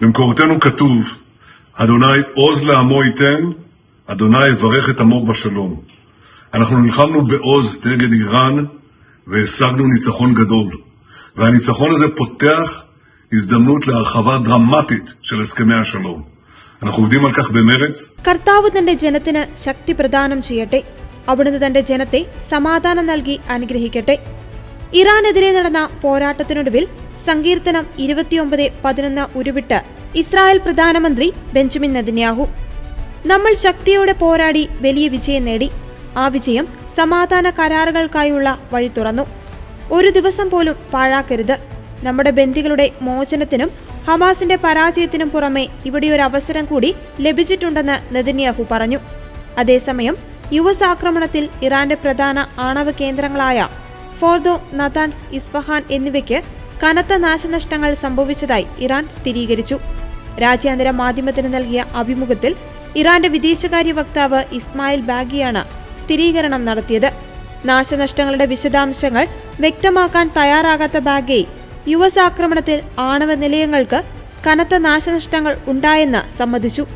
במקורותינו כתוב, אדוני עוז לעמו ייתן, אדוני יברך את עמו בשלום. אנחנו נלחמנו בעוז נגד איראן והשגנו ניצחון גדול. והניצחון הזה פותח הזדמנות להרחבה דרמטית של הסכמי השלום. אנחנו עובדים על כך במרץ. കർത്താവ് തന്റെ ജനത്തിന് ശക്തി പ്രദാനം ചെയ്യട്ടെ. അവിടുന്ന് തന്റെ ജനത്തെ സമാധാനം നൽകി അനുഗ്രഹിക്കട്ടെ. ഇറാനെതിരെ നടന്ന പോരാട്ടത്തിനൊടുവിൽ സങ്കീർത്തനം 29:11 ഉരുവിട്ട് ഇസ്രായേൽ പ്രധാനമന്ത്രി ബെഞ്ചമിൻ നെതന്യാഹു. നമ്മൾ ശക്തിയോടെ പോരാടി വലിയ വിജയം നേടി. ആ വിജയം സമാധാന കരാറുകൾക്കായുള്ള വഴി തുറന്നു. ഒരു ദിവസം പോലും പാഴാക്കരുത്. നമ്മുടെ ബന്ദികളുടെ മോചനത്തിനും ഹമാസിന്റെ പരാജയത്തിനും പുറമെ ഇവിടെ ഒരു അവസരം കൂടി ലഭിച്ചിട്ടുണ്ടെന്ന് നെതന്യാഹു പറഞ്ഞു. അതേസമയം യുഎസ് ആക്രമണത്തിൽ ഇറാന്റെ പ്രധാന ആണവ കേന്ദ്രങ്ങളായ ഫോർദോ, നതാൻസ്, ഇസ്ഫഹാൻ എന്നിവയ്ക്ക് കനത്ത നാശനഷ്ടങ്ങൾ സംഭവിച്ചതായി ഇറാൻ സ്ഥിരീകരിച്ചു. രാജ്യാന്തര മാധ്യമത്തിന് നൽകിയ അഭിമുഖത്തിൽ ഇറാന്റെ വിദേശകാര്യ വക്താവ് ഇസ്മായിൽ ബാഗിയാണ് സ്ഥിരീകരണം നടത്തിയത്. നാശനഷ്ടങ്ങളുടെ വിശദാംശങ്ങൾ വ്യക്തമാക്കാൻ തയ്യാറാകാത്ത ബാഗെ യുഎസ് ആക്രമണത്തിൽ ആണവ നിലയങ്ങൾക്ക് കനത്ത നാശനഷ്ടങ്ങൾ ഉണ്ടായെന്ന് സമ്മതിച്ചു.